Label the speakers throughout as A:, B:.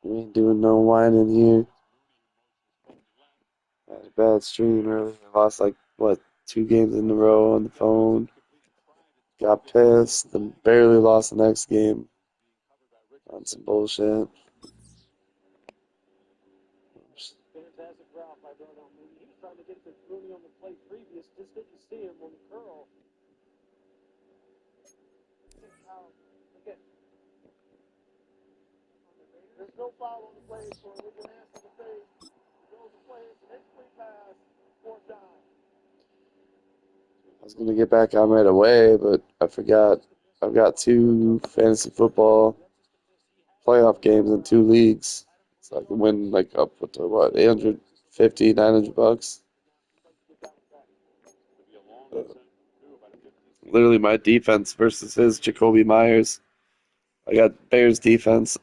A: We ain't doing no whining here. Had a bad stream earlier. Lost like, what, 2 games in a row on the phone. Got pissed. Then barely lost the next game on some bullshit. I was gonna get back on right away, but I forgot. I've got 2 fantasy football playoff games in 2 leagues, so I can win like up to what, 850, $900. Uh, Literally my defense versus his Jacoby Myers. I got Bears defense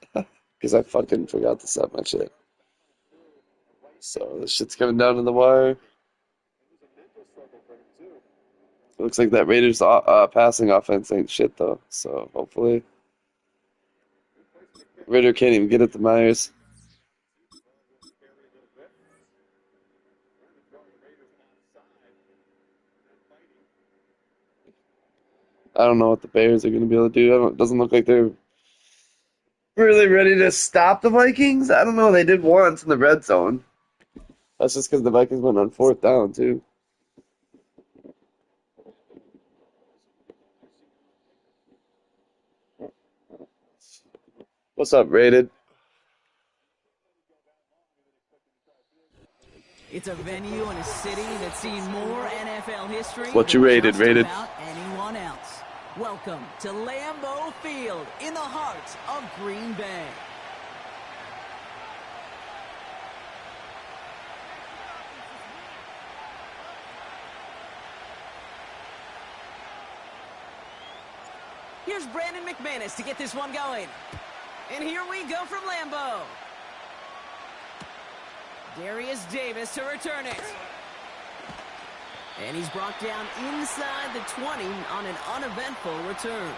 A: because I fucking forgot to set my shit. So this shit's coming down to the wire. It looks like that Raiders passing offense ain't shit though. So hopefully Ritter can't even get it to Myers. I don't know what the Bears are going to be able to do. It doesn't look like they're really ready to stop the Vikings. I don't know. They did once in the red zone. That's just because the Vikings went on 4th down, too. What's up, Rated?
B: It's a venue in a city that's seen more NFL history
A: What you
B: than
A: rated,
B: just
A: Rated?
B: about anyone else. Welcome to Lambeau Field in the heart of Green Bay. Here's Brandon McManus to get this one going. And here we go from Lambeau. Darius Davis to return it. And he's brought down inside the 20 on an uneventful return.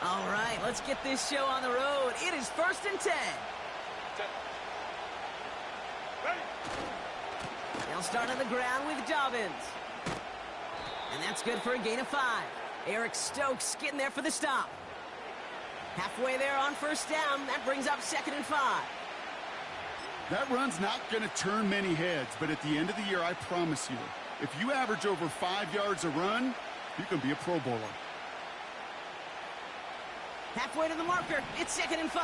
B: All right, let's get this show on the road. It is 1st and 10. They'll start on the ground with Dobbins. And that's good for a gain of 5. Eric Stokes getting there for the stop. Halfway there on 1st down. That brings up 2nd and 5.
C: That run's not going to turn many heads, but at the end of the year, I promise you, if you average over 5 yards a run, you can be a Pro Bowler.
B: Halfway to the marker. It's 2nd and 5.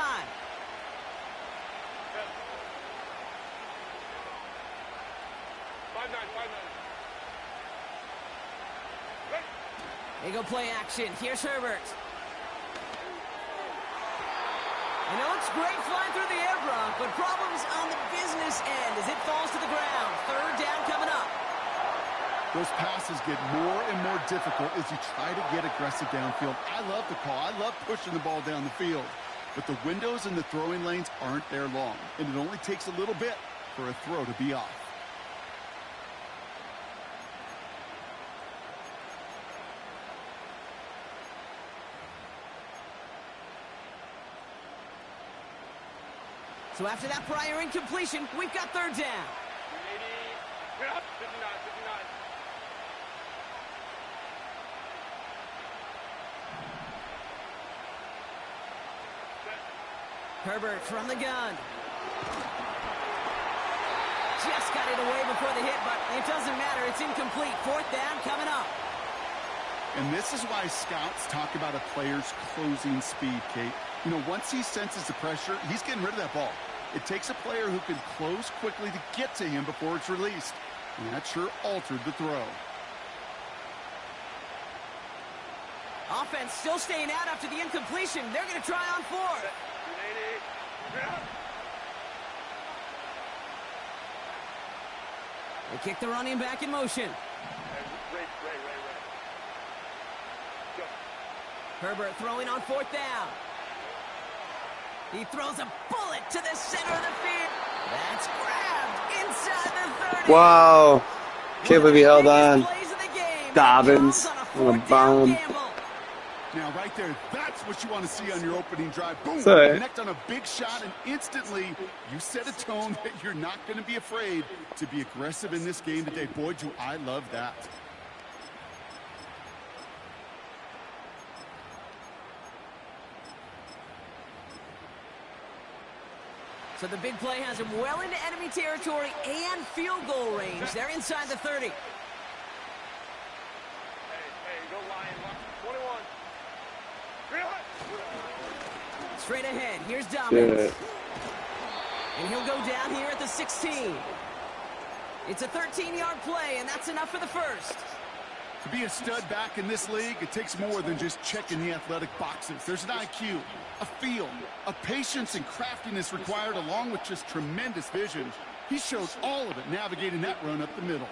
B: They go play action. Here's Herbert. And it looks great flying through the air, Brock, but problems on the business end as it falls to the ground. 3rd down coming up.
C: Those passes get more and more difficult as you try to get aggressive downfield. I love the call. I love pushing the ball down the field. But the windows in the throwing lanes aren't there long, and it only takes a little bit for a throw to be off.
B: So after that prior incompletion, we've got 3rd down. Herbert from the gun. Just got it away before the hit, but it doesn't matter. It's incomplete. 4th down coming up.
C: And this is why scouts talk about a player's closing speed, Kate. You know, once he senses the pressure, he's getting rid of that ball. It takes a player who can close quickly to get to him before it's released. And that sure altered the throw.
B: Offense still staying out after the incompletion. They're going to try on 4th. They kick the running back in motion. Herbert throwing on 4th down. He throws a bullet to the center of the field. That's grabbed inside the 30.
A: Wow. Can't believe he held on.
B: Plays of the game.
A: Dobbins on a bomb.
C: Now, right there, that's what you want to see on your opening drive. Boom,
A: Sorry.
C: connect on a big shot, and instantly you set a tone that you're not going to be afraid to be aggressive in this game today. Boy, do I love that.
B: So the big play has him well into enemy territory and field goal range. They're inside the 30.
D: Hey, go Lion. 21.
B: Straight ahead, here's Dobbins.
A: Shit.
B: And he'll go down here at the 16. It's a 13-yard play, and that's enough for the first.
C: To be a stud back in this league, it takes more than just checking the athletic boxes. There's an IQ, a feel, a patience and craftiness required, along with just tremendous vision. He showed all of it navigating that run up the middle.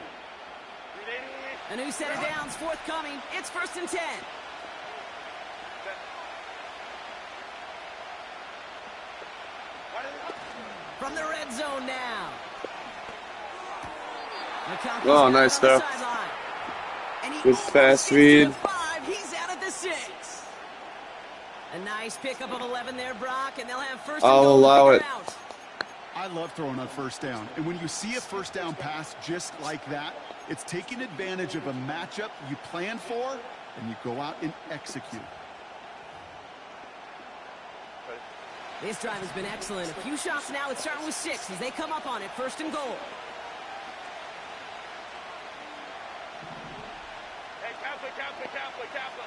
B: A new set of downs forthcoming. It's 1st and 10. From the red zone now.
A: Oh, nice stuff. Good fast read.
B: He's out at the 6. A nice pickup of 11 there, Brock, and they'll have first
A: I'll
B: and goal
A: allow
B: to
A: it.
B: figure out.
C: I love throwing on 1st down. And when you see a 1st down pass just like that, it's taking advantage of a matchup you plan for, and you go out and execute.
B: This drive has been excellent. A few shots now. It's starting with 6 as they come up on it. 1st and goal.
D: Hey, Kappa.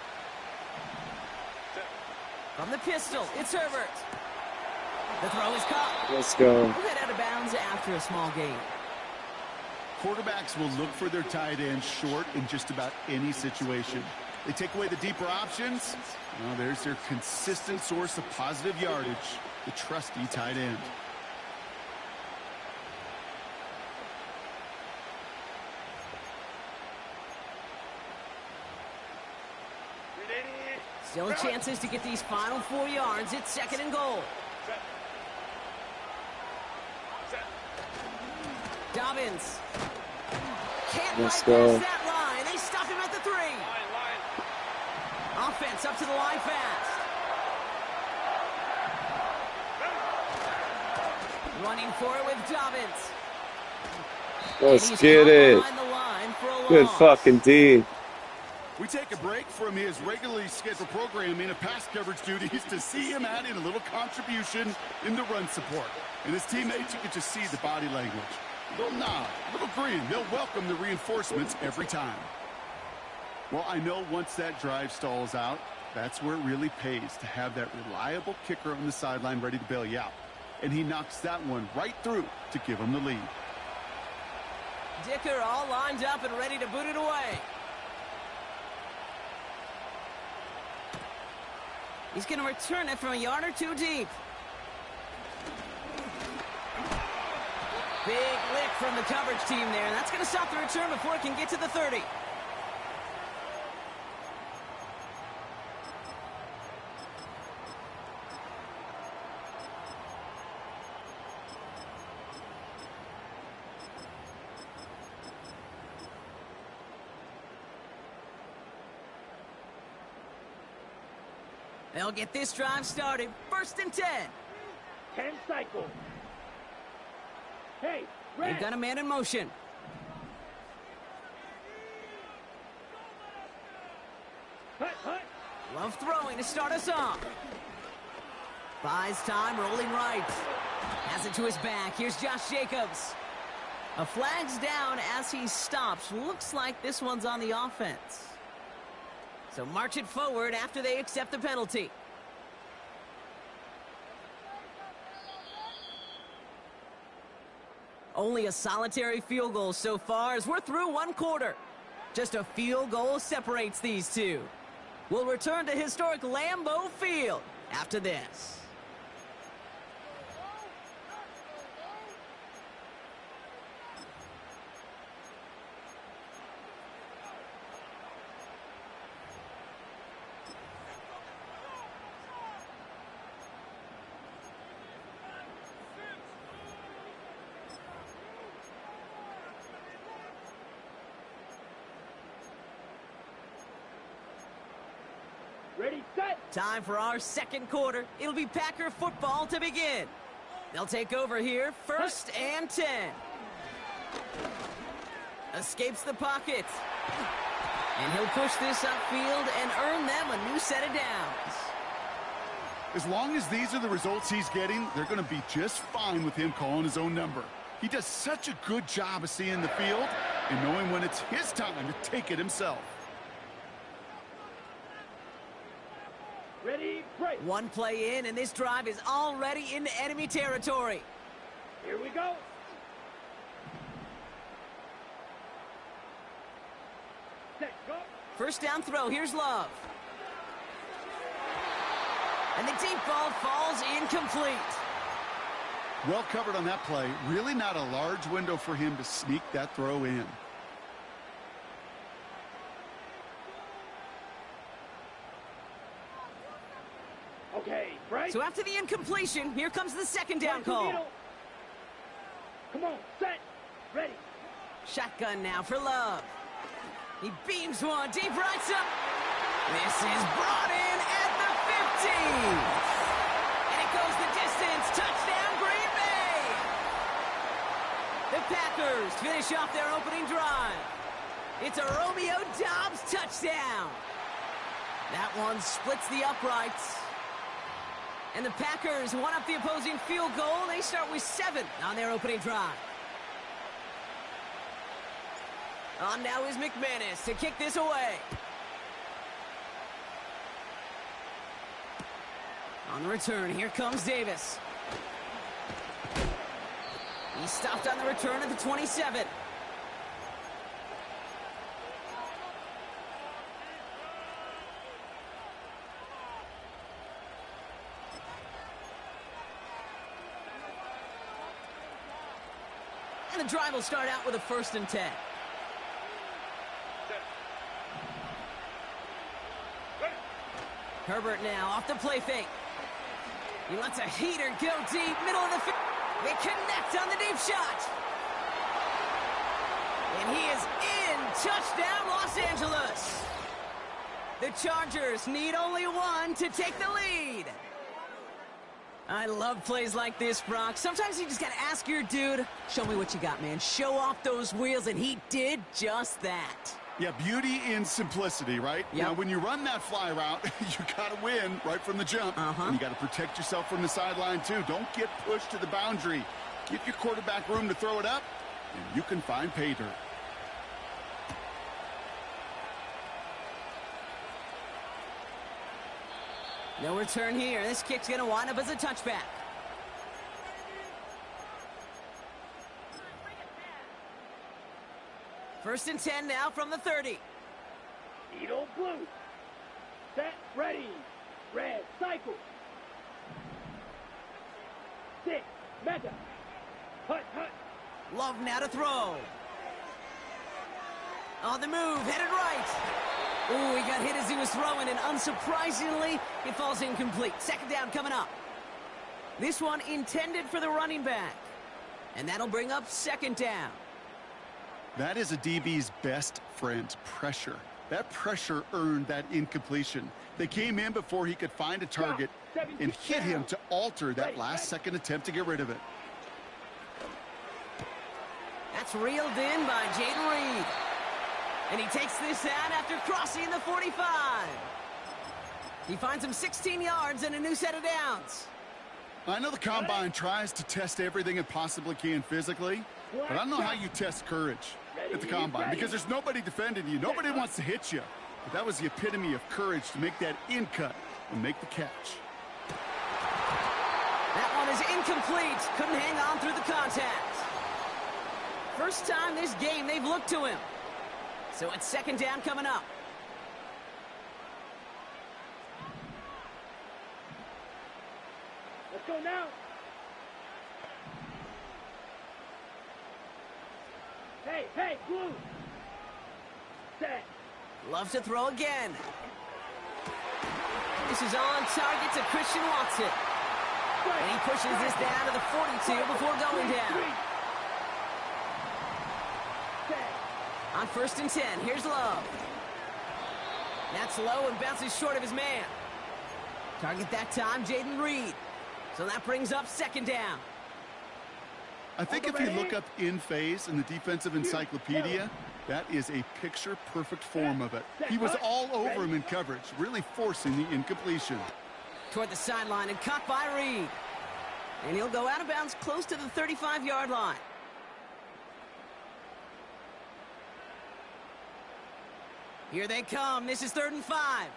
B: From the pistol, it's Herbert. The throw is caught.
A: Let's go.
B: We'll head out of bounds after a small gain.
C: Quarterbacks will look for their tight end short in just about any situation. They take away the deeper options. Well, there's their consistent source of positive yardage, the trusty tight end.
B: Still chances to get these final 4 yards. It's 2nd and goal. Dobbins. Can't
A: Let's
B: right
A: go.
B: past that line. They stop him at the 3. Offense up to the line fast. Running for it with Dobbins.
A: Let's
B: And he's
A: get
B: caught
A: it.
B: behind the line for a
A: Good
B: loss.
A: fucking D.
C: We take a break from his regularly scheduled programming of pass coverage duties to see him add in a little contribution in the run support. And his teammates, you can just see the body language. A little nod, a little grin. They'll welcome the reinforcements every time. Well, I know once that drive stalls out, that's where it really pays to have that reliable kicker on the sideline ready to bail you out. And he knocks that one right through to give him the lead.
B: Dicker all lined up and ready to boot it away. He's going to return it from a yard or 2 deep. Big lick from the coverage team there. That's going to stop the return before it can get to the 30. They'll get this drive started. 1st and 10.
D: 10 cycles. Hey,
B: They've got a man in motion. Love throwing to start us off. Buys time, rolling right. Has it to his back. Here's Josh Jacobs. A flag's down as he stops. Looks like this one's on the offense. So march it forward after they accept the penalty. Only a solitary field goal so far as we're through 1 quarter. Just a field goal separates these two. We'll return to historic Lambeau Field after this.
D: Ready, set.
B: Time for our second quarter. It'll be Packer football to begin. They'll take over here, 1st and 10. Escapes the pocket. And he'll push this upfield and earn them a new set of downs.
C: As long as these are the results he's getting, they're going to be just fine with him calling his own number. He does such a good job of seeing the field and knowing when it's his time to take it himself.
D: Ready, break.
B: One play in, and this drive is already into enemy territory.
D: Here we go. Set, go.
B: First down throw, here's Love. And the deep ball falls incomplete.
C: Well covered on that play. Really not a large window for him to sneak that throw in.
D: Okay, break.
B: So after the incompletion, here comes the second down
D: Right to
B: call.
D: middle. Come on, set. Ready.
B: Shotgun now for Love. He beams one deep right up. This is brought in at the 50. And it goes the distance. Touchdown, Green Bay. The Packers finish off their opening drive. It's a Romeo Doubs touchdown. That one splits the uprights. And the Packers one up the opposing field goal. They start with 7 on their opening drive. On now is McManus to kick this away. On the return, here comes Davis. He stopped on the return at the 27. And the drive will start out with a 1st and 10. Herbert now off the play fake. He lets a heater go deep, middle of the field. They connect on the deep shot. And he is in. Touchdown, Los Angeles. The Chargers need only 1 to take the lead. I love plays like this, Brock. Sometimes you just got to ask your dude, show me what you got, man. Show off those wheels, and he did just that.
C: Yeah, beauty in simplicity, right?
B: Yep.
C: Now, when you run that fly route, you got to win right from the jump. And you got to protect yourself from the sideline, too. Don't get pushed to the boundary. Give your quarterback room to throw it up, and you can find pay dirt.
B: No return here. This kick's going to wind up as a touchback. First and 10 now from the 30.
D: Needle blue. Set, ready. Red, cycle. 6, meta. Hut, hut.
B: Love now to throw. On the move, headed right. Ooh, he got hit as he was throwing, and unsurprisingly, it falls incomplete. Second down coming up. This one intended for the running back. And that'll bring up second down.
C: That is a DB's best friend, pressure. That pressure earned that incompletion. They came in before he could find a target and hit him to alter that last-second attempt to get rid of it.
B: That's reeled in by Jaden Reed. And he takes this out after crossing the 45. He finds him 16 yards and a new set of downs.
C: I know the Combine tries to test everything it possibly can physically, but I don't know how you test courage at the Combine because there's nobody defending you. Nobody wants to hit you. But that was the epitome of courage to make that in cut and make the catch.
B: That one is incomplete. Couldn't hang on through the contact. First time this game they've looked to him. So it's second down coming up.
D: Let's go now. Hey, hey, blue. Set.
B: Love to throw again. This is on target to Christian Watson. And he pushes this down to the 42 before going down. On first and 10, here's Love. That's low and bounces short of his man. Target that time, Jaden Reed. So that brings up second down.
C: I think if you look up in phase in the defensive encyclopedia, that is a picture-perfect form of it. He was all over him in coverage, really forcing the incompletion.
B: Toward the sideline and caught by Reed. And he'll go out of bounds close to the 35-yard line. Here they come. This is 3rd and 5.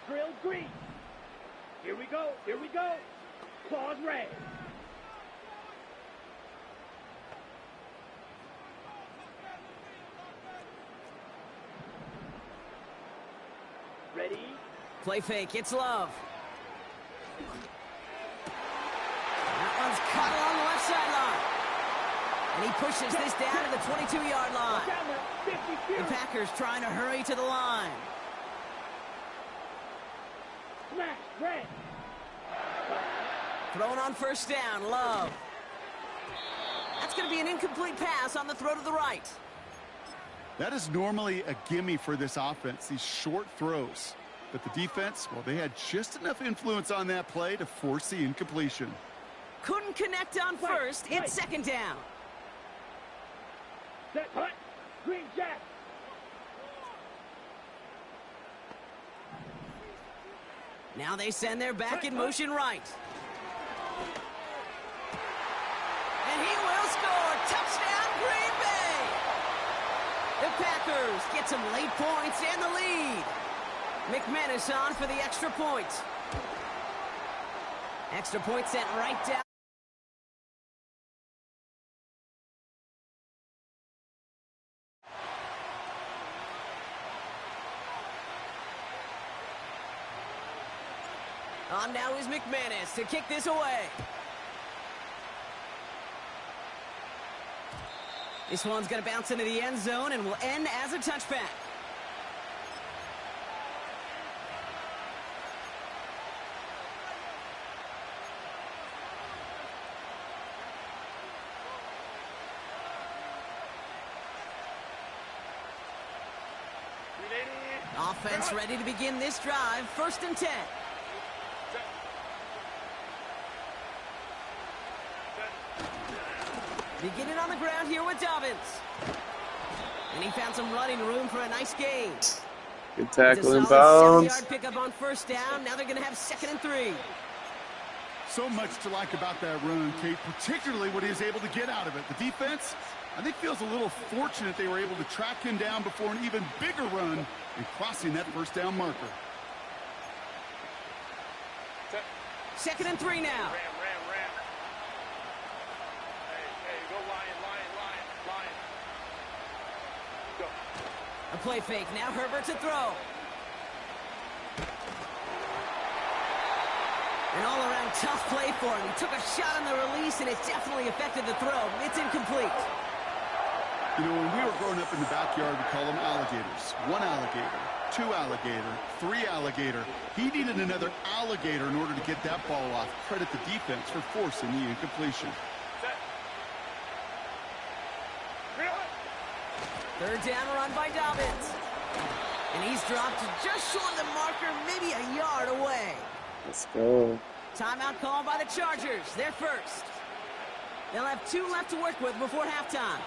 D: Drill green. Here we go. Here we go. Claws red. Ready?
B: Play fake. It's Love. That one's caught along the left sideline. And he pushes this down to the 22-yard line.
D: Down there. 50
B: The Packers trying to hurry to the line.
D: Smash red.
B: Thrown on 1st down. Love. That's going to be an incomplete pass on the throw to the right.
C: That is normally a gimme for this offense, these short throws. But the defense, well, they had just enough influence on that play to force the incompletion.
B: Couldn't connect on first. It's 2nd down.
D: Set hut. Green jack.
B: Now they send their back in motion right. And he will score. Touchdown, Green Bay. The Packers get some late points and the lead. McManus on for the extra point. Extra point sent right down. On now is McManus to kick this away. This one's going to bounce into the end zone and will end as a touchback. Offense ready to begin this drive. 1st and 10. Beginning on the ground here with Dobbins. And he found some running room for a nice gain.
A: Good tackle in
B: It's a
A: bounds.
B: solid 7-yard pickup on 1st down. Now they're going to have 2nd and 3.
C: So much to like about that run, Kate, particularly what he was able to get out of it. The defense, I think, feels a little fortunate they were able to track him down before an even bigger run and crossing that 1st down marker.
B: 2nd and 3 now.
D: Ram. Hey, go Lion. Go.
B: A play fake. Now Herbert to throw. An all-around tough play for him. He took a shot on the release, and it definitely affected the throw. It's incomplete.
C: You know, when we were growing up in the backyard, we call them alligators. 1 alligator, 2 alligator, 3 alligator. He needed another alligator in order to get that ball off. Credit the defense for forcing the incompletion.
B: 3rd down run by Dobbins. And he's dropped just short of the marker, maybe a yard away.
A: Let's go.
B: Timeout called by the Chargers. They're first. They'll have 2 left to work with before halftime.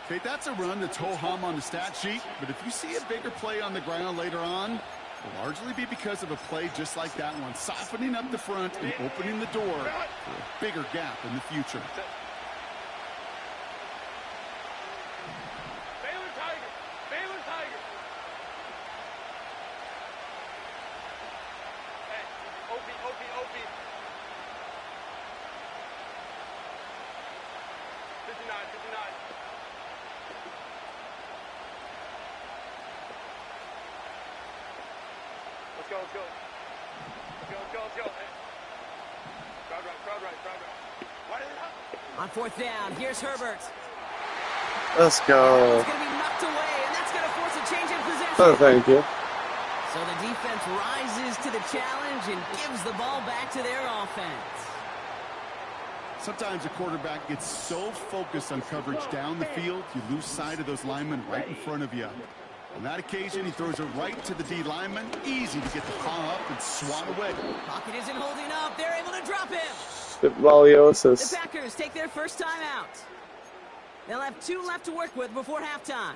C: Okay, that's a run that's ho-hum on the stat sheet, but if you see a bigger play on the ground later on, it'll largely be because of a play just like that one, softening up the front and opening the door for a bigger gap in the future.
D: Baylor Tiger. Hey, Opie. 59. Let's go. Hey. Crowd right. Why did it happen?
B: On 4th down, here's Herbert.
A: Let's go.
B: It's going to be knocked away, and that's going to force a change in possession.
A: Oh, thank you.
B: So the defense rises to the challenge and gives the ball back to their offense.
C: Sometimes a quarterback gets so focused on coverage down the field, you lose sight of those linemen right in front of you. On that occasion, he throws it right to the D lineman. Easy to get the paw up and swat away.
B: Pocket isn't holding up. They're able to drop him. The
A: Voliosis.
B: Packers take their first time out. They'll have 2 left to work with before halftime.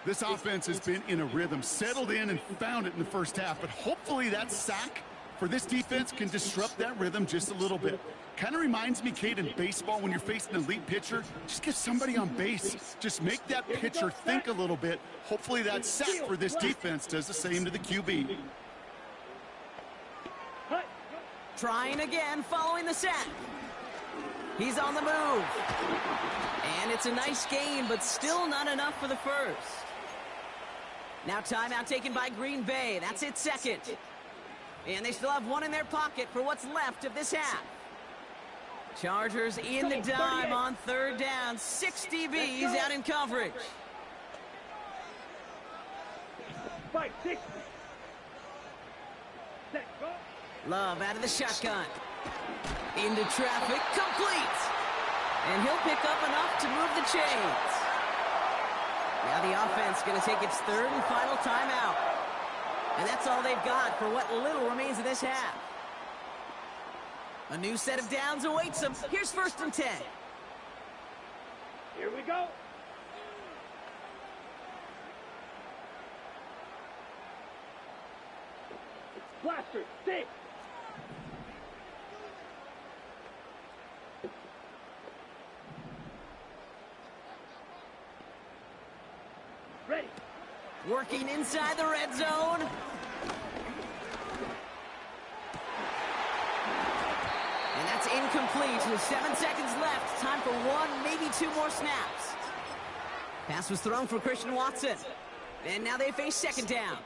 C: This offense has been in a rhythm, settled in and found it in the first half, but hopefully that sack for this defense can disrupt that rhythm just a little bit. Kind of reminds me, Kate, in baseball when you're facing an elite pitcher, just get somebody on base. Just make that pitcher think a little bit. Hopefully that sack for this defense does the same to the QB.
B: Trying again following the sack. He's on the move. And it's a nice gain, but still not enough for the first. Now timeout taken by Green Bay. That's its second. And they still have 1 in their pocket for what's left of this half. Chargers in the dime on 3rd down. 6 DBs out in coverage.
D: 5, 6. Set, go.
B: Love out of the shotgun. Into traffic, complete. And he'll pick up enough to move the chains. Now the offense going to take its 3rd and final timeout. And that's all they've got for what little remains of this half. A new set of downs awaits them. Here's 1st and 10.
D: Here we go. Blaster, 6. Ready.
B: Working inside the red zone. And that's incomplete with 7 seconds left. Time for 1, maybe 2 more snaps. Pass was thrown for Christian Watson. And now they face 2nd down.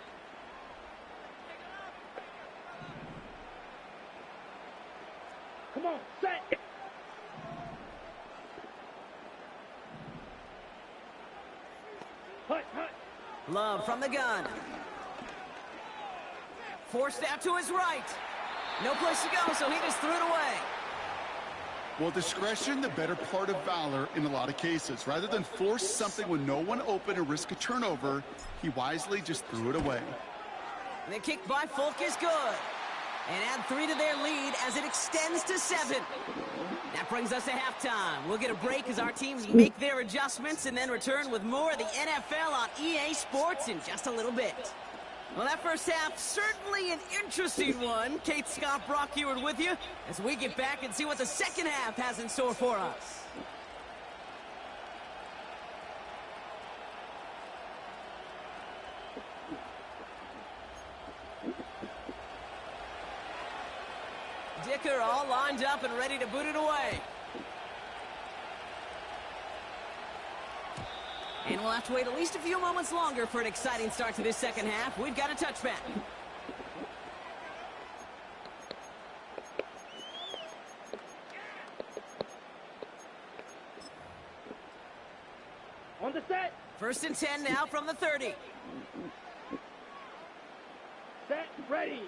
D: Come on, set. Hut, hut.
B: Love from the gun. Forced out to his right. No place to go, so he just threw it away.
C: Well, discretion, the better part of valor in a lot of cases. Rather than force something with no one open and risk a turnover, he wisely just threw it away.
B: And the kick by Folk is good. And add 3 to their lead as it extends to 7. That brings us to halftime. We'll get a break as our teams make their adjustments and then return with more of the NFL on EA Sports in just a little bit. Well, that first half, certainly an interesting one. Kate, Scott, Brock Heward with you as we get back and see what the second half has in store for us. Dicker all lined up and ready to boot it away. And we'll have to wait at least a few moments longer for an exciting start to this second half. We've got a touchback.
D: On the set.
B: 1st and 10 now from the 30.
D: Set, ready.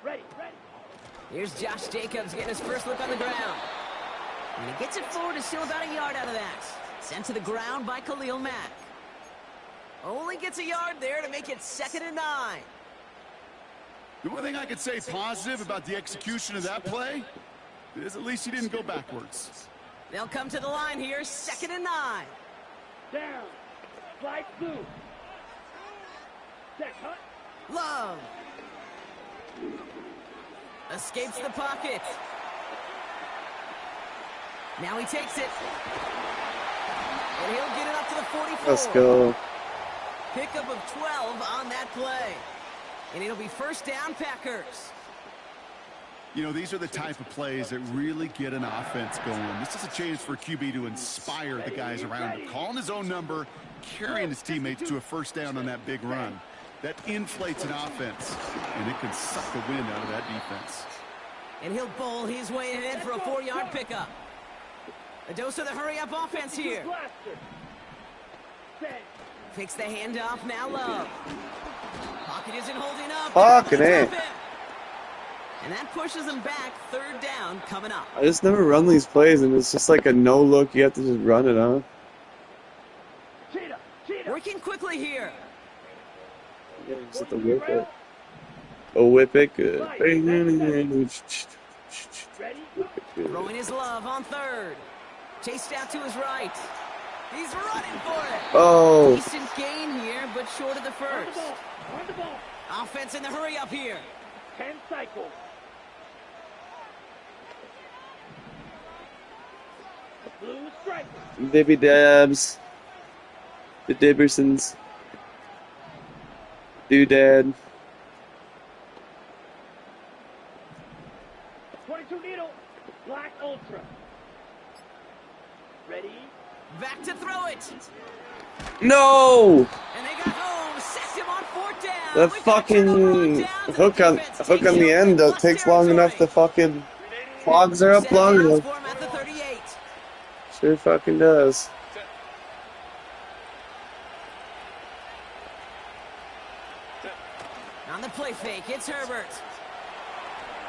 D: Ready, ready.
B: Here's Josh Jacobs getting his first look on the ground. And he gets it forward to still about a yard out of that. Sent to the ground by Khalil Mack. Only gets a yard there to make it 2nd and 9.
C: The one thing I could say positive about the execution of that play is at least he didn't go backwards.
B: They'll come to the line here, 2nd and 9.
D: Down. Slide through. Set, hut.
B: Love. Escapes the pocket. Now he takes it. And he'll get it up to the 44.
A: Let's go.
B: Pickup of 12 on that play. And it'll be 1st down, Packers.
C: You know, these are the type of plays that really get an offense going. This is a chance for QB to inspire the guys around him. Calling his own number, carrying his teammates to a 1st down on that big run. That inflates an offense, and it can suck the wind out of that defense.
B: And he'll bowl his way ahead for a 4-yard pickup. A dose of the hurry-up offense here.
D: Blaster. Set.
B: Fix the handoff, now Love. Pocket isn't holding up.
A: Fucking A.
B: And that pushes them back. Third down coming up.
A: I just never run these plays, and it's just like a no look. You have to just run it, huh?
D: Cheetah, cheetah.
B: Working quickly here.
A: Yeah, you just have to whip it. Oh, whip it good.
D: Ready?
A: Whip it good.
B: Throwing his love on third. Chased out to his right. He's running for it.
A: Oh,
B: Decent gain here, but short of the
D: On the
B: first.
D: ball. On the ball.
B: Offense in the hurry up here.
D: 10 cycles. Blue stripe.
A: Dibby Dabs. The Dibbersons. Doodad.
D: 22 needle. Black ultra. Ready?
B: Back to throw it.
A: No!
B: And they got home. Sacked him on fourth down.
A: The
B: We've got turnover on
A: fucking
B: downs, and
A: hook on
B: defense
A: hook
B: takes
A: on the
B: over
A: end though
B: plus
A: takes long enough to
B: territory.
A: fucking clogs are up
B: Set of
A: long
B: downs
A: enough.
B: for him at the 38.
A: Sure fucking does.
B: On the play fake, it's Herbert.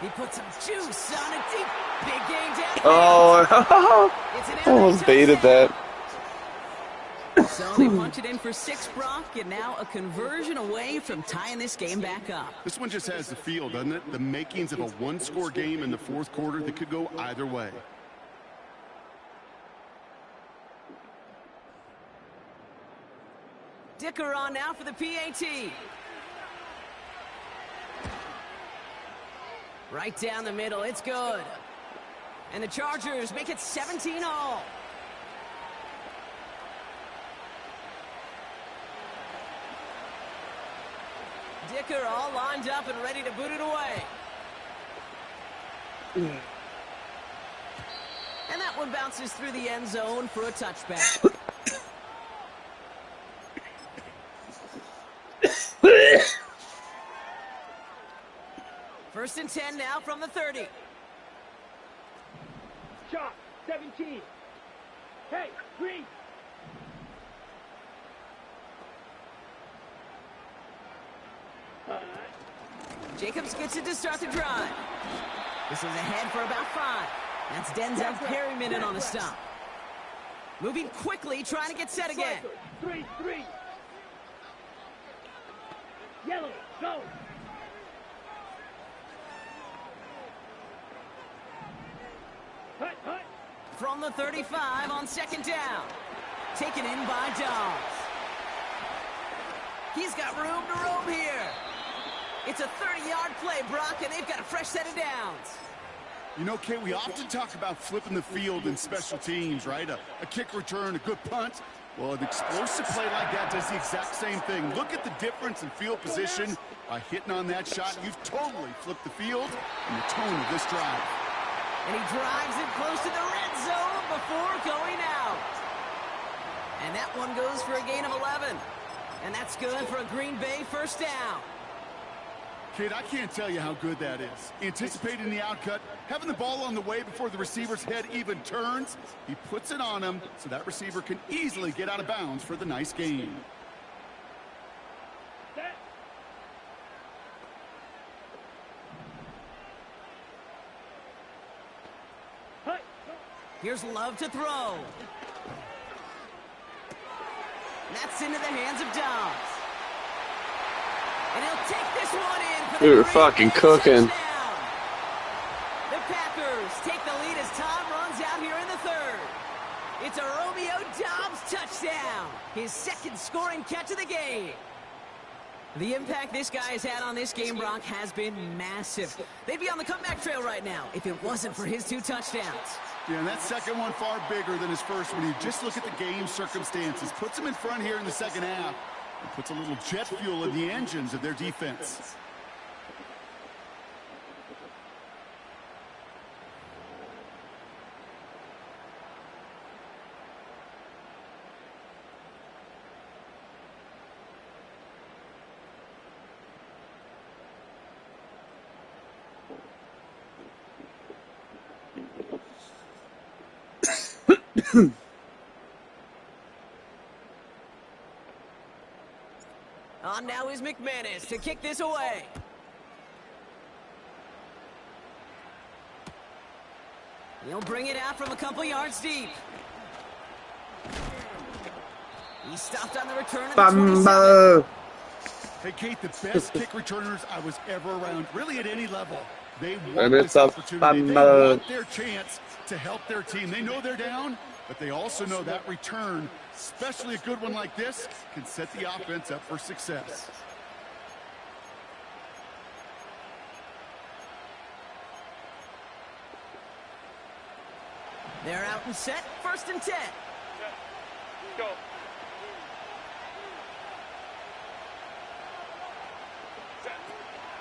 B: He puts some juice on a deep, big gain downfield.
A: Oh,
B: It's an
A: almost baited that.
B: So they punch it in for 6, Brock, and now a conversion away from tying this game back up.
C: This one just has the feel, doesn't it? The makings of a one-score game in the fourth quarter that could go either way.
B: Dicker on now for the PAT. Right down the middle, it's good. And the Chargers make it 17-all. Dicker all lined up and ready to boot it away. And that one bounces through the end zone for a touchback. First and 10 now from the 30.
D: Shot. 17. Hey, green.
B: Jacobs gets it to start the drive. This is ahead for about 5. That's Denzel Perryman in on the stop. Moving quickly, trying to get set again.
D: 3. Yellow. Go. Hut.
B: From the 35 on second down. Taken in by Dobbs. He's got room to roam here. It's a 30-yard play, Brock, and they've got a fresh set of downs.
C: You know, Kate, we often talk about flipping the field in special teams, right? A kick return, a good punt. Well, an explosive play like that does the exact same thing. Look at the difference in field position. By hitting on that shot, you've totally flipped the field and the tone of this drive.
B: And he drives it close to the red zone before going out. And that one goes for a gain of 11. And that's good for a Green Bay first down.
C: Kid, I can't tell you how good that is. Anticipating the outcut, having the ball on the way before the receiver's head even turns. He puts it on him so that receiver can easily get out of bounds for the nice gain.
D: Set. Hut.
B: Here's Love to throw. And that's into the hands of Dobbs. And he'll take this one in for the
A: we were
B: Green
A: fucking
B: Bay
A: cooking.
B: touchdown. The Packers take the lead as time runs out here in the third. It's a Romeo Dobbs touchdown. His second scoring catch of the game. The impact this guy has had on this game, Brock, has been massive. They'd be on the comeback trail right now if it wasn't for his 2 touchdowns.
C: Yeah, and that second one far bigger than his first one. You just look at the game circumstances. Puts him in front here in the second half. And puts a little jet fuel in the engines of their defense.
B: On now is McManus to kick this away. He'll bring it out from a couple yards deep. He stopped on the return of the 27.
C: Hey, Kate, the best kick returners I was ever around, really at any level. They want
A: And it's
C: this
A: a
C: opportunity. They
A: fumble.
C: want their chance to help their team. They know they're down, but they also know that return, especially a good one like this, can set the offense up for success.
B: They're out and set. 1st and 10.
D: Go.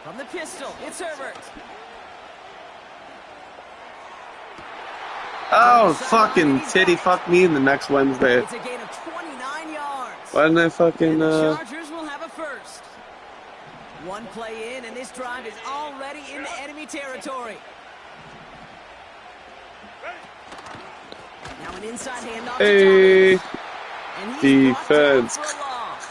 B: From the pistol, it's Herbert.
A: Oh, fucking titty fuck me in the next Wednesday.
B: It's a gain of 29 yards.
A: Why didn't I fucking,
B: And the Chargers will have a first. One play in, and this drive is already into enemy territory. Now an inside handoff
A: Hey,
B: to Thomas. And he's brought down
A: defense.
B: for a loss.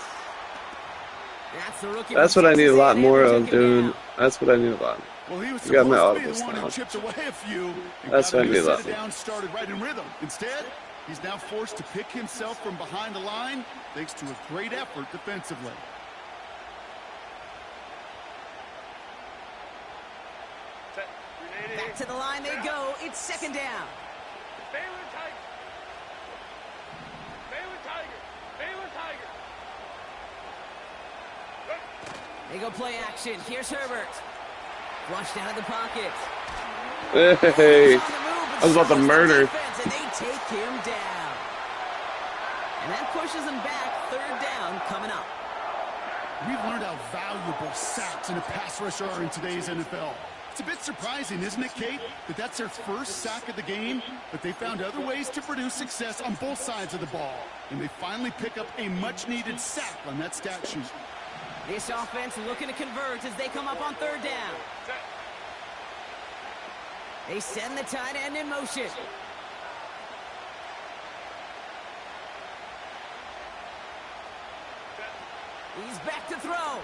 B: That's the rookie
A: That's
B: from
A: what I need a
B: Texas
A: lot
B: A&M
A: more
B: who
A: of,
B: took him
A: dude.
B: down.
A: That's what I need a lot.
C: Well, he was
A: You got my
C: supposed to be
A: audibles
C: the one
A: now.
C: who chipped away a few and
A: That's
C: got
A: what I
C: a
A: need
C: new
A: a lot
C: set of
A: more.
C: downs started right in rhythm. Instead, he's now forced to pick himself from behind the line thanks to a great effort defensively.
B: Back to the line they go. It's 2nd down.
D: Baylor Tiger. Baylor Tiger. Baylor Tiger.
B: They go play action. Here's Herbert. Flushed out of the pocket.
A: Hey,
B: He's on the move, but
A: I was about to
B: so is the
A: murder.
B: defense, and they take him down. And that pushes them back. 3rd down coming up.
C: We've learned how valuable sacks in a pass rush are in today's NFL. It's a bit surprising, isn't it, Kate, that that's their first sack of the game, but they found other ways to produce success on both sides of the ball. And they finally pick up a much-needed sack on that stat sheet.
B: This offense looking to convert as they come up on 3rd down. They send the tight end in motion. He's back to throw.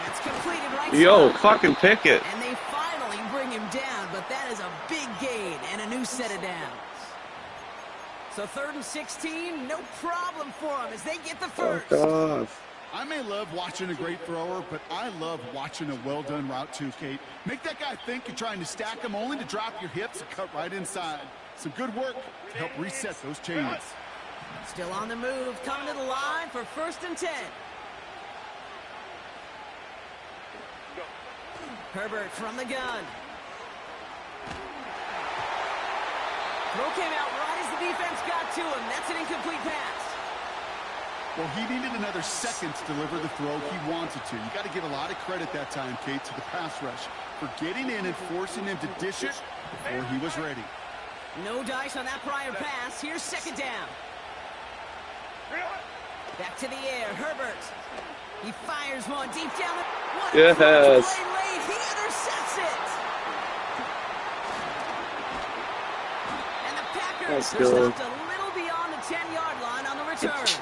B: That's completed right
A: Yo,
B: side.
A: fucking pick it.
B: And they finally bring him down, but that is a big gain and a new set of downs. So 3rd and 16, no problem for them as they get the first.
A: Fuck off.
C: I may love watching a great thrower, but I love watching a well-done route too, Kate. Make that guy think you're trying to stack him only to drop your hips and cut right inside. Some good work to help reset those chains.
B: Still on the move, coming to the line for 1st and 10. Herbert from the gun. Throw came out right as the defense got to him. That's an incomplete pass.
C: Well, he needed another second to deliver the throw he wanted to. You got to give a lot of credit that time, Kate, to the pass rush for getting in and forcing him to dish it before he was ready.
B: No dice on that prior pass. Here's 2nd down. Back to the air. Herbert. He fires one deep down the... What a
A: Yes.
B: play late. He intercepts it. And the Packers
A: Let's
B: are
A: go.
B: stopped a little beyond the 10-yard line on the return.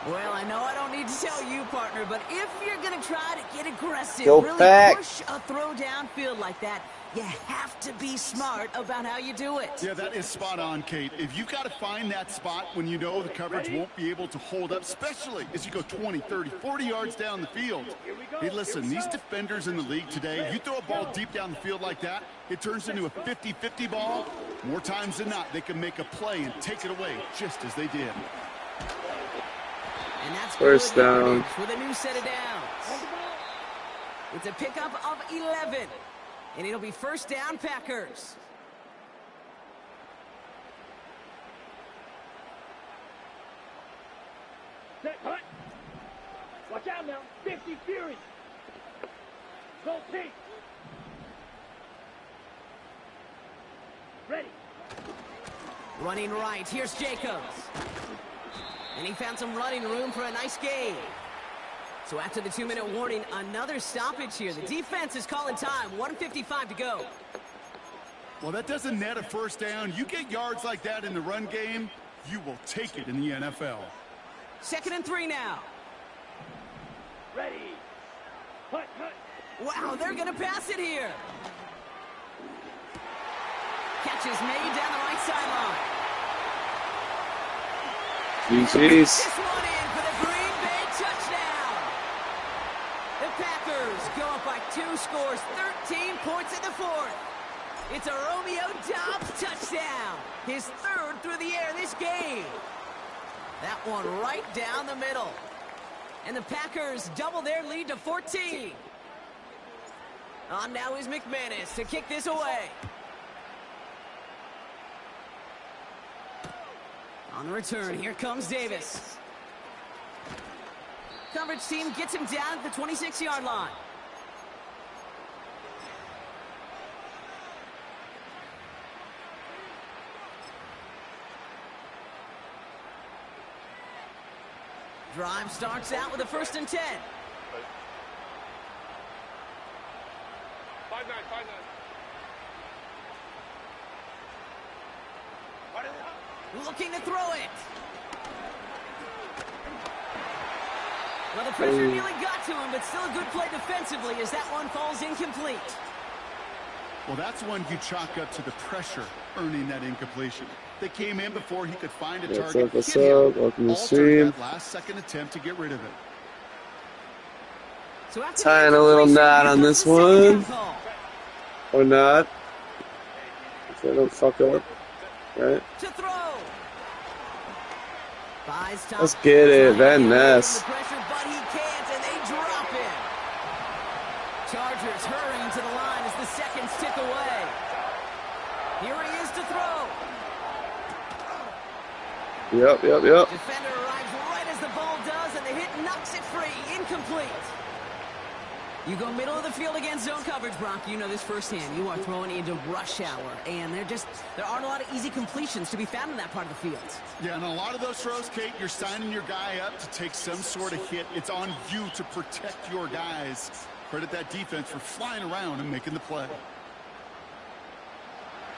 B: Well, I know I don't need to tell you, partner, but if you're going to try to get aggressive,
A: Go
B: really
A: back.
B: push a throw downfield like that, you have to be smart about how you do it.
C: Yeah, that is spot on, Kate. If you've got to find that spot when you know the coverage won't be able to hold up, especially as you go 20, 30, 40 yards down the field. Hey, listen, these defenders in the league today, you throw a ball deep down the field like that, it turns into a 50-50 ball. More times than not, they can make a play and take it away just as they did.
B: And that's
A: First
B: good
A: down.
B: yardage with a new set of downs. It's a pickup of 11. And it'll be 1st down, Packers.
D: Set, cut. Watch out now. 50 Fury. Go team. Ready.
B: Running right. Here's Jacobs. And he found some running room for a nice gain. So after the 2-minute warning, another stoppage here. The defense is calling time. 1:55 to go.
C: Well, that doesn't net a 1st down. You get yards like that in the run game, you will take it in the NFL.
B: 2nd and 3 now.
D: Ready. Hut, hut.
B: Wow, they're going to pass it here. Catch is made down the right sideline.
A: GG's.
B: This one in for the Green Bay touchdown. The Packers go up by 2 scores, 13 points in the 4th. It's a Romeo Doubs touchdown. His 3rd through the air this game. That one right down the middle. And the Packers double their lead to 14. On now is McManus to kick this away. On the return, here comes Davis. Coverage team gets him down at the 26-yard line. Drive starts out with a 1st and 10.
D: 5-9.
B: Looking to throw it. Well, the pressure nearly got to him, but still a good play defensively as that one falls incomplete.
C: Well, that's one you chalk up to the pressure earning that incompletion. They came in before he could find a target.
A: What's up? Welcome to the stream.
C: That last-second attempt to get rid of it.
B: So
A: Tying a little knot on this one. Or not. If they don't fuck up. Right?
B: To throw.
A: Let's get it, Van Ness.
B: Pressure, but he can't, and they drop him. Chargers hurrying to the line as the seconds tick away. Here he is to throw.
A: Yep.
B: Defender arrives right as the ball does, and the hit knocks it free. Incomplete. You go middle of the field against zone coverage, Brock. You know this firsthand. You are throwing into rush hour, and there aren't a lot of easy completions to be found in that part of the field.
C: Yeah, and a lot of those throws, Kate, you're signing your guy up to take some sort of hit. It's on you to protect your guys. Credit that defense for flying around and making the play.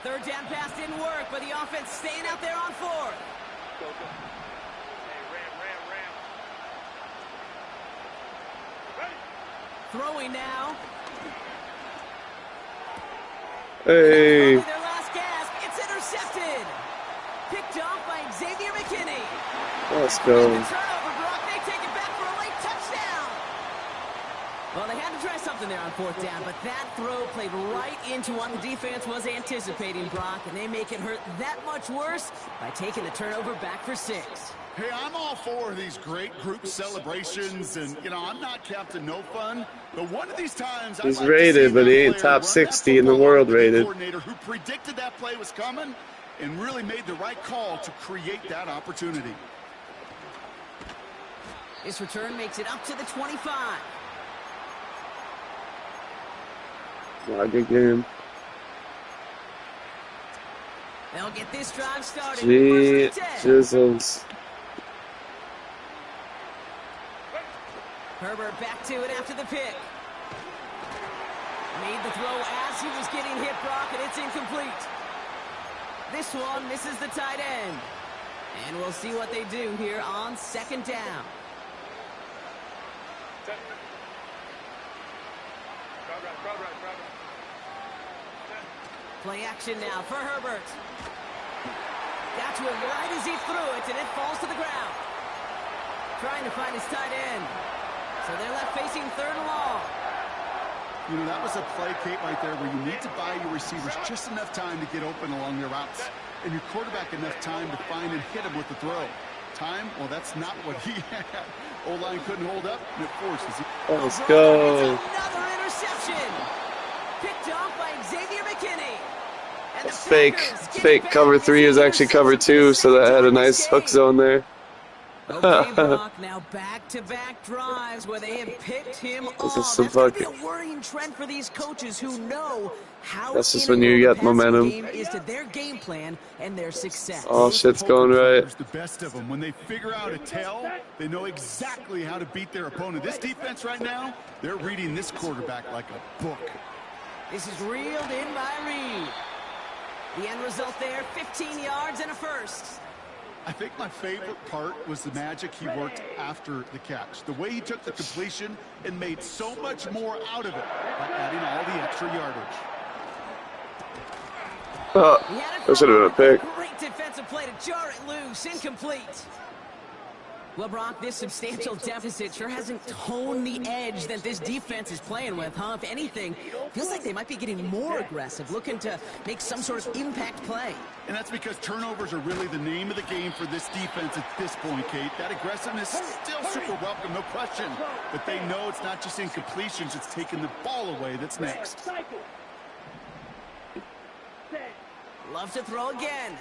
B: 3rd down pass didn't work, but the offense staying out there on 4th.
D: Go. Hey, ram. Ready.
B: Throwing now.
A: Hey.
B: Their last gasp. It's intercepted. Picked off by Xavier McKinney.
A: Let's go.
B: The turnover, Brock. They take it back for a late touchdown. Well, they had to try something there on 4th down, but that throw played right into what the defense was anticipating, Brock, and they make it hurt that much worse by taking the turnover back for 6.
C: Hey, I'm all for these great group celebrations, and, I'm not Captain No Fun, but one of these times
A: he's rated, but he ain't top 60 in the world rated.
C: Coordinator who predicted that play was coming and really made the right call to create that opportunity.
B: This return makes it up to the 25.
A: Good game.
B: They'll get this drive started.
A: Jizzles.
B: Herbert back to it after the pick. Made the throw as he was getting hit, Brock, and it's incomplete. This one misses the tight end. And we'll see what they do here on 2nd down. Play action now for Herbert. Got to him right as he threw it, and it falls to the ground. Trying to find his tight end. So they're left facing 3rd and long.
C: That was a play, Kate, right there where you need to buy your receivers just enough time to get open along their routes. And your quarterback enough time to find and hit him with the throw. Time? Well, that's not what he had. O-line couldn't hold up, and it forces it.
A: Let's go.
B: Another interception. Picked off by Xavier McKinney. And
A: Fake cover 3 is actually cover 2, so that had a nice hook zone there.
B: Okay, Brock, now back-to-back drives where they have picked him off.
A: This is some
B: That's going to be
A: fucking...
B: a worrying trend for these coaches who know how
A: That's just when you get momentum.
B: game is to their game plan and their success.
A: All shit's going right.
C: The best of them. When they figure out a tell, they know exactly how to beat their opponent. This defense right now, they're reading this quarterback like a book.
B: This is reeled in by Reed. The end result there, 15 yards and a first.
C: I think my favorite part was the magic he worked after the catch. The way he took the completion and made so much more out of it by adding all the extra yardage.
A: That should have been a pick.
B: Great defensive play to jar it loose. Incomplete. Well, Brock, this substantial deficit sure hasn't toned the edge that this defense is playing with, huh? If anything, feels like they might be getting more aggressive, looking to make some sort of impact play.
C: And that's because turnovers are really the name of the game for this defense at this point, Kate. That aggressiveness is still super welcome, no question. But they know it's not just incompletions, it's taking the ball away that's next.
B: Love to throw again.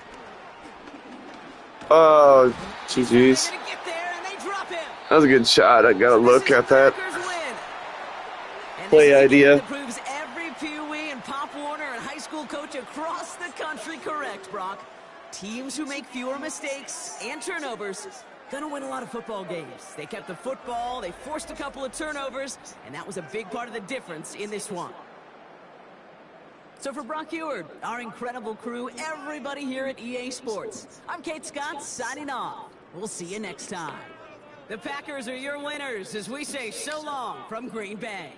A: Oh, GG's. That was a good shot. I gotta look at that play idea.
B: That proves every Pee Wee and Pop Warner and high school coach across the country correct, Brock. Teams who make fewer mistakes and turnovers gonna win a lot of football games. They kept the football, they forced a couple of turnovers, and that was a big part of the difference in this one. So for Brock Eward, our incredible crew, everybody here at EA Sports, I'm Kate Scott signing off. We'll see you next time. The Packers are your winners as we say so long from Green Bay.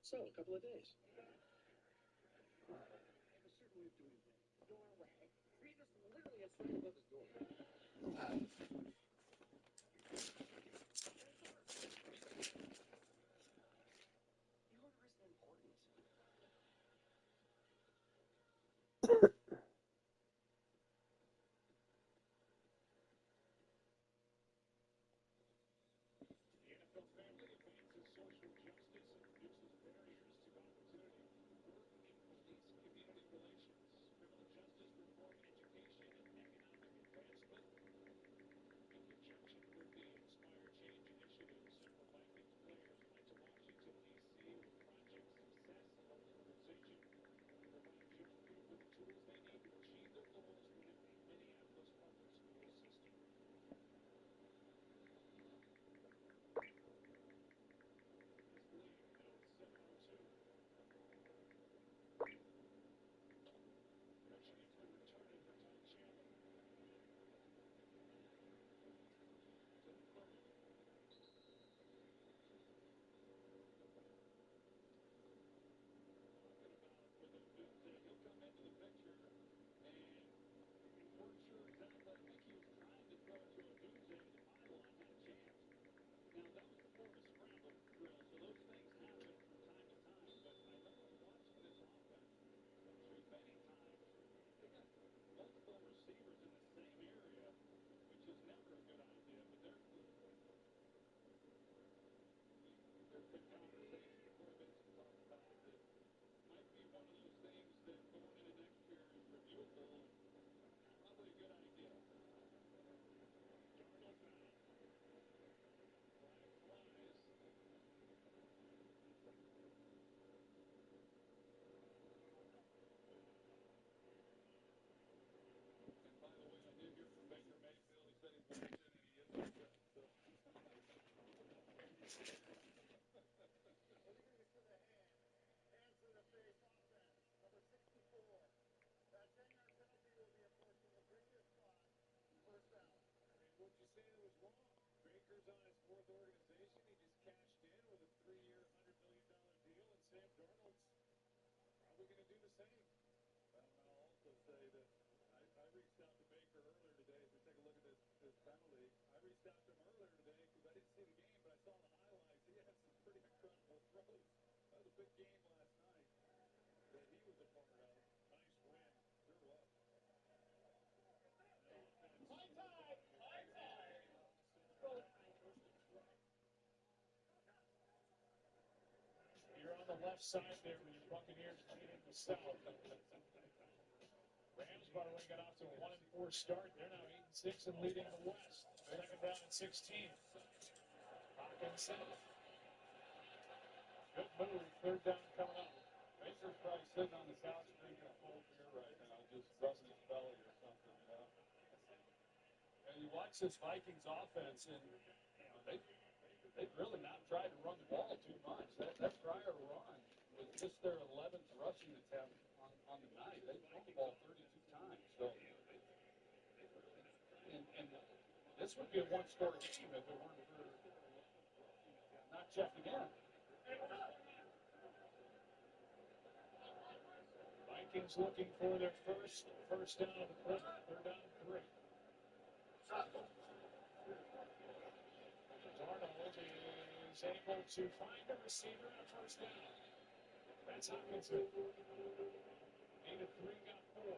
D: So, a couple of days. You're on the left side there with your Buccaneers leading the South. Rams, by the way, got off to a 1-4 start. They're now 8-6 and leading the West. Second down and 16. Hawkinson. Good move. Third down coming up.
E: Baker's probably sitting on the couch drinking a cold beer right now, just rubbing his belly or something, you know.
D: And you watch this Vikings offense, and they've really not tried to run the ball too much. That prior run was just their 11th rushing attempt on the night. They threw the ball 32 times. So, and this would be a one-score game if it weren't for not checking in. Vikings looking for their first down of the quarter. Third down and 3. Darnold is able to find a receiver on a first down. That's Hawkinson. 8 of 3, got 4.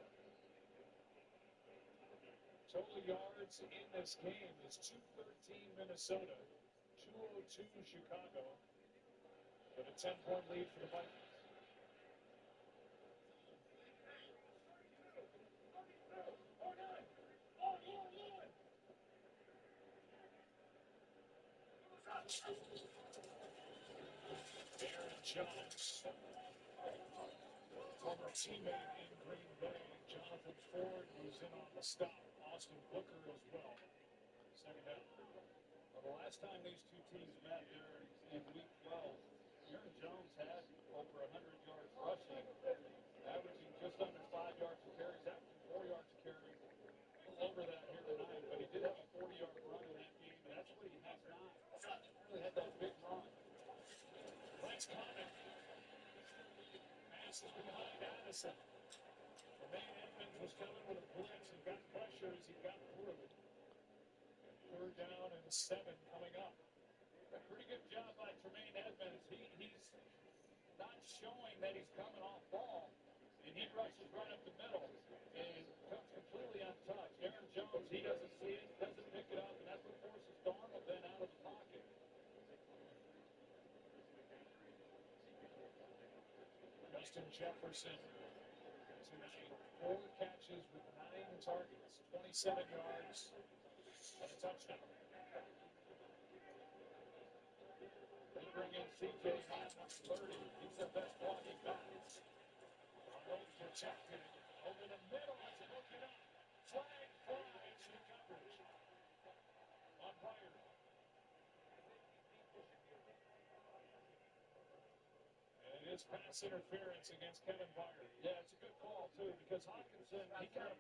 D: Total yards in this game is 213 Minnesota, 202 Chicago, with a 10-point lead for the Vikings. Aaron Jones, former teammate in Green Bay. Jonathan Ford was in on the stop. Austin Booker as well. Second down. Well, the last time these two teams met there in Week 12, Aaron Jones had over 100 yards rushing, averaging just under 5 yards a carry. He's averaging 4 yards a carry. A little over that here tonight, but he did have a 40-yard run in that game, and that's what he has not. Really had that big run. Blitz coming. Pass is behind Addison. Jermaine Edmonds was coming with a blitz and got pressure as he got through. Third down and 7 coming up. A pretty good job by Jermaine Edmonds. He's not showing that he's coming off ball, and he rushes right up the middle and comes completely untouched. Aaron Jones, he doesn't see it, doesn't pick it up, and that's what forces Darnold then out of the pocket. Justin Jefferson tonight, 4 catches with 9 targets, 27 yards, and a touchdown. They bring in C.J. Ham, 30. He's their best blocking back. Arnold protected over the middle as he looked it up. Flag flies in coverage on Byard. And it is pass interference against Kevin Byard. Yeah, it's a good call, too, because Hawkinson, he kind of...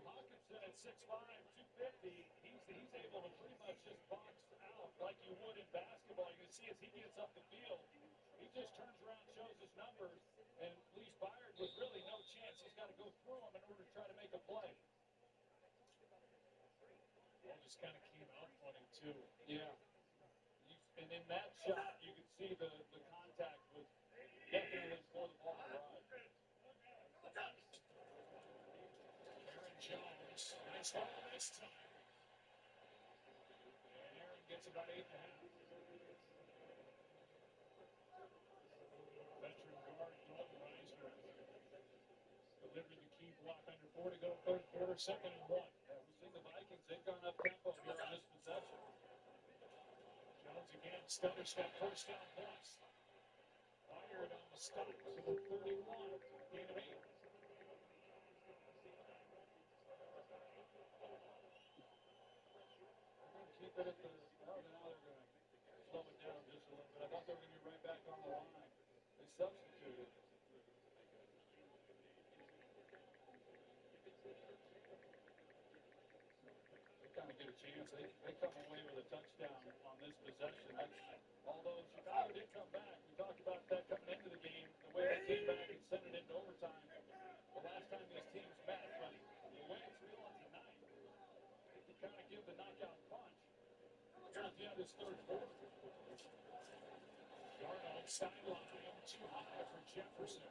D: Hawkinson at 6'5", 250, he's able to pretty much just box out like you would in basketball. You can see as he gets up the field, he just turns around, shows his numbers, and leaves Byard with really no chance. He's got to go through him in order to try to make a play. Ball just kind of came out funny, too. Yeah. And in that shot, you can see the contact was definitely for the ball to ride. Aaron Jones, nice ball this time. And Aaron gets about 8.5. Veteran guard Dalton Reisner delivered the key block under 4 to go, third quarter, 2nd and 1. We've seen the Vikings, they've gone up tempo here on this possession. Jones again, stutter step, first down plus. Byard on the stop to the 31, gain of 8. Keep it at the, now they're going to slow it down just a little bit. I thought they were going to be right back on the line. They
E: substituted. They kind of get a chance. They come away with a touchdown on this possession. Although Chicago did come back. We talked about that coming into the game, the way they came back and sent it into overtime the last time these teams met. But the way it's feeling tonight, they can kind of give the knockout punch. Here at the end of this third quarter. Darnold sideline too high for Jefferson.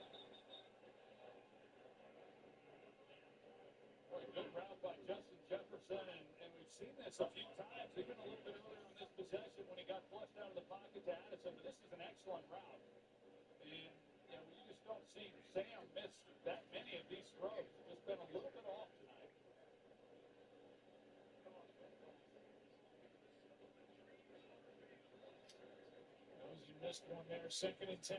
E: Boy, good route by Justin Jefferson, and we've seen this a few times, even a little bit earlier on this possession when he got flushed out of the pocket to Addison. But this is an excellent route, and you just don't see Sam miss that many of these throws. Just been a little bit off tonight. Knows you missed one there. 2nd and 10.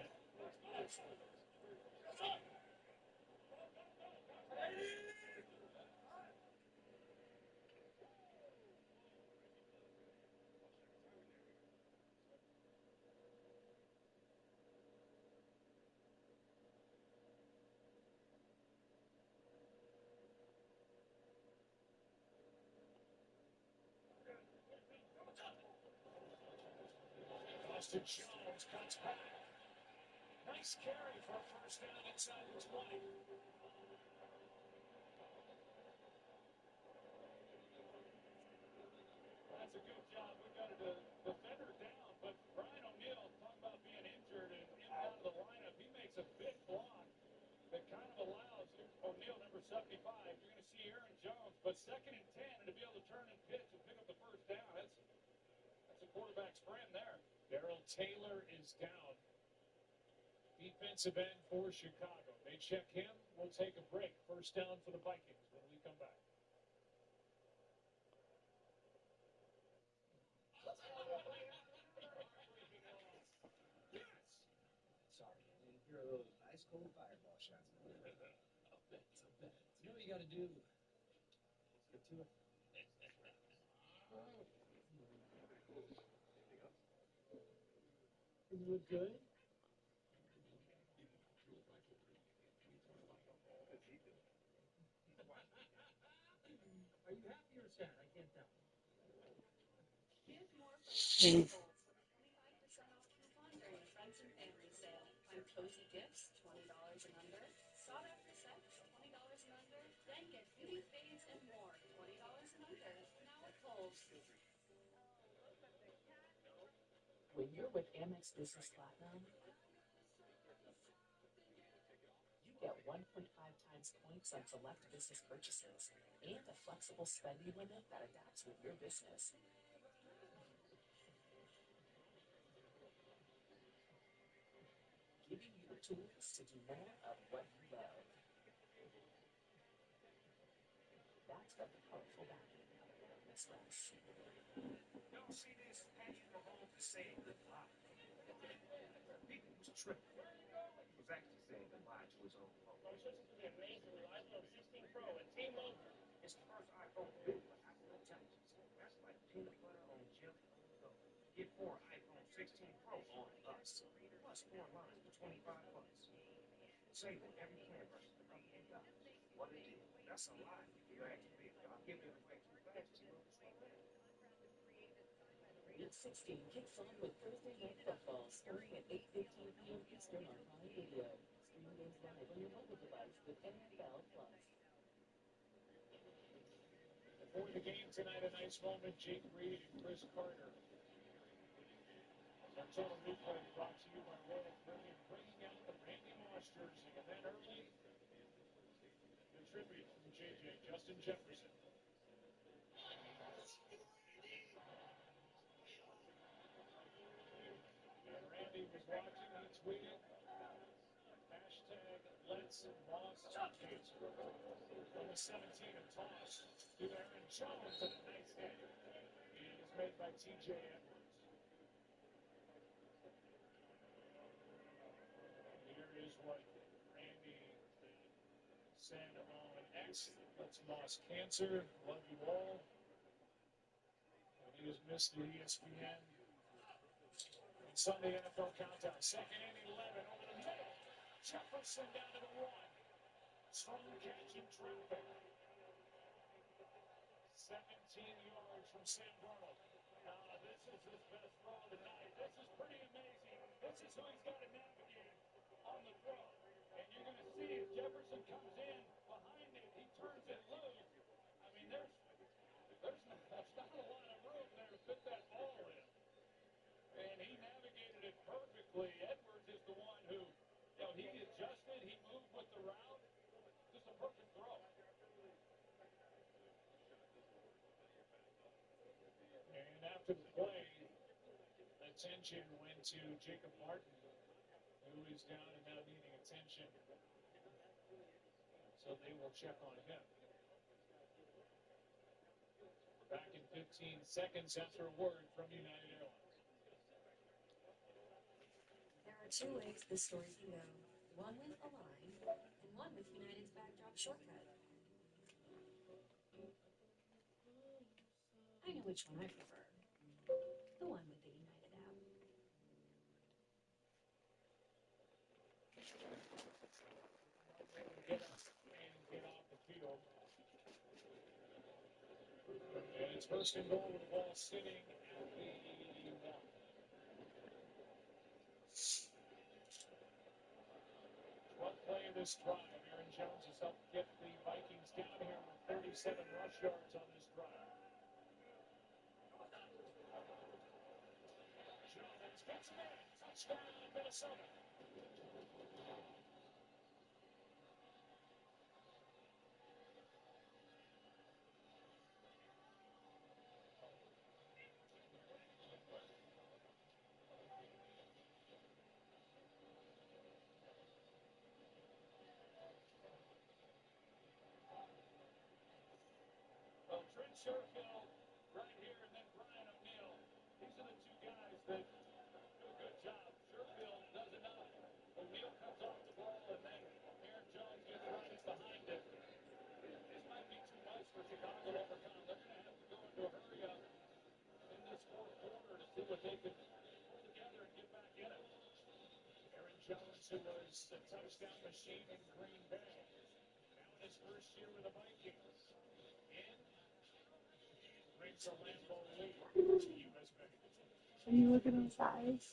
E: Austin Jones cuts back. Nice carry for a first down inside the 20. That's a good job. We got a defender down, but Brian O'Neill, talking about being injured and in and out of the lineup, he makes a big block that kind of allows O'Neill, number 75. You're going to see Aaron Jones, but 2nd and 10, and to be able to turn and pitch and pick up the first down, that's a quarterback sprint there. Darrell Taylor is down. Defensive end for Chicago. They check him. We'll take a break. First down for the Vikings when we come back.
F: Sorry, I didn't hear those ice cold fireball shots. I'll bet. You know what you got to do? Let's get to it.
E: You look good.
F: Are you happy or sad? I can't tell.
G: Give more for 25% off coupon during the Friends and Family sale. Find cozy gifts, $20 and under. Sought after sets, $20 and under. Then get beauty fades and more, $20 and under. Now at Kohl's.
H: When you're with Amex Business Platinum, you get 1.5 times points on select business purchases and a flexible spending limit that adapts with your business. Giving you the tools to do more of what you love. That's the powerful backing of American Express.
F: Y'all see this? Patrick Mahomes is saying goodbye. People was tripping. He was actually saying goodbye to his own phone.
I: It's the amazing iPhone 16 Pro at T-Mobile.
F: It's the first iPhone built with Apple Intelligence. That's like peanut butter on jelly on the go. Get 4 iPhone 16 Pro on us. Plus 4 lines for $25. Saving every camera $100. What a deal. That's a lie if you ask me. Y'all giving it away too fast. T-Mobile slow down.
H: Week 16 kicks on with Thursday Night Football starting at 8:15 p.m. Eastern on Prime Video. Stream games live on your mobile device with NFL Plus.
E: Before the game tonight, a nice moment, Jake Reed and Chris Carter. Our total replay brought to you by Royal Caribbean, bringing out the Randy Moss jersey. And then early, the tribute from JJ, Justin Jefferson. And Randy was watching, he tweeted, hashtag Let's Moss Cancer. On the 17 and toss to Aaron Jones, and a nice hit. He is made by TJ Edwards. Here is what Randy said on X. Let's Moss Cancer. Love you all. And he has missed the ESPN Sunday NFL Countdown. Second and 11 over the middle.
D: Jefferson down to the 1. Strong catch in traffic. 17 yards from Sam Darnold. This is his best throw of the night. This is pretty amazing. This is who he's got to navigate on the throw. And you're going to see if Jefferson comes in behind it, he turns it loose. I mean, there's not a lot of room there to fit that ball in. And he navigated it perfectly. Edwards is the one who, he adjusted, he moved with the route. Just a perfect throw. And after the play, attention went to Jacob Martin, who is down and now needing attention. So they will check on him. Back in 15 seconds after a word from United Airlines.
H: There are two ways this story can go. One with Align, and one with United's backdrop shortcut. I know which one I prefer. The one with the United app.
D: Get up and get off the field. And it's first and goal with the ball sitting at the 1. One play of this drive. Aaron Jones has helped get the Vikings down here with 37 rush yards on this drive. Jones gets him in. Touchdown, Minnesota. Well, Trent Sherfield right here, and then Brian O'Neill. These are the two guys that do a good job. Sherfield does enough. O'Neill comes off the ball, and then Aaron Jones gets right in behind it. This might be too much for Chicago to overcome. They're going to have to go into a hurry-up in this fourth quarter to see what they can pull together and get back in it. Aaron Jones, who was a touchdown machine in Green Bay, now in his first year with the Vikings. Brings a Lambeau lead to U.S. Bank.
J: Are you looking at his eyes?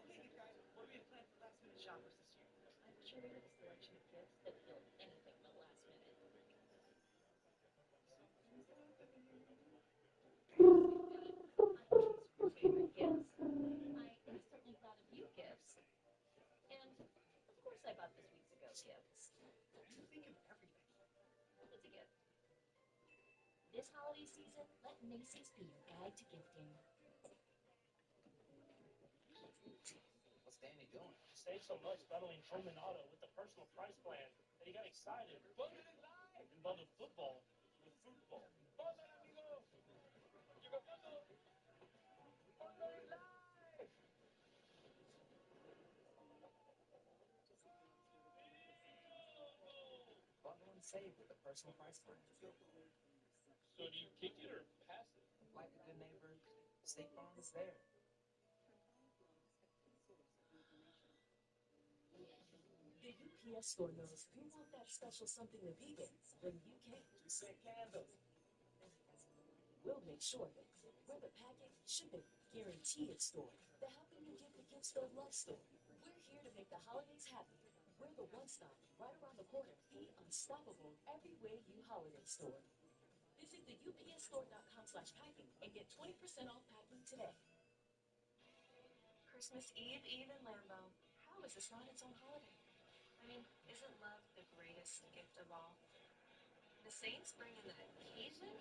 K: Okay, guys, what are we planning for last minute shoppers this year?
H: I've curated a selection of gifts that feel anything but last minute. I choose your favorite gifts. I instantly thought of you gifts. And, of course, I bought this weeks ago gifts.
K: You think of everything.
H: It's a gift. This holiday season, let Macy's be your guide to gifting.
F: What's Danny doing?
I: Save so much bundling home and auto with the personal price plan that he got excited. Bundle it live! And bundle football with football. Bundle, amigo! You go bundle! Bundle it live!
F: Bundle and save with the personal price plan.
D: So do you kick it or pass it?
F: Like a good neighbor, State Farm is there.
H: The UPS store knows you want that special something to be there when you can.
F: Just say candle.
H: We'll make sure that we're the packing, shipping, guaranteed store, the helping you give the gifts they'll love store. We're here to make the holidays happy. We're the one-stop, right around the corner, the unstoppable, every way you holiday store. Visit the upsstore.com/packing and get 20% off packing today. Christmas Eve in Lambeau. How is this not its own holiday? I mean, isn't love the greatest gift of all? The Saints bring in the Cajun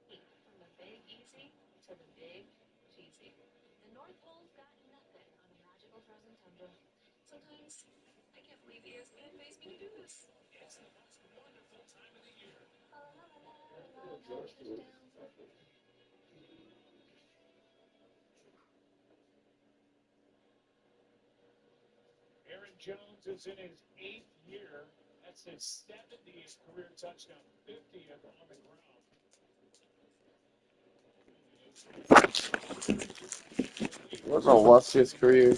H: heat from the Big Easy to the Big Cheesy. The North Pole's got nothing on a magical frozen tundra. Sometimes I can't believe ESPN pays me to do this.
D: It's the most wonderful time of the year. Aaron Jones is in his 8th year. That's his 70th career touchdown, 50th on the ground.
A: What an illustrious career.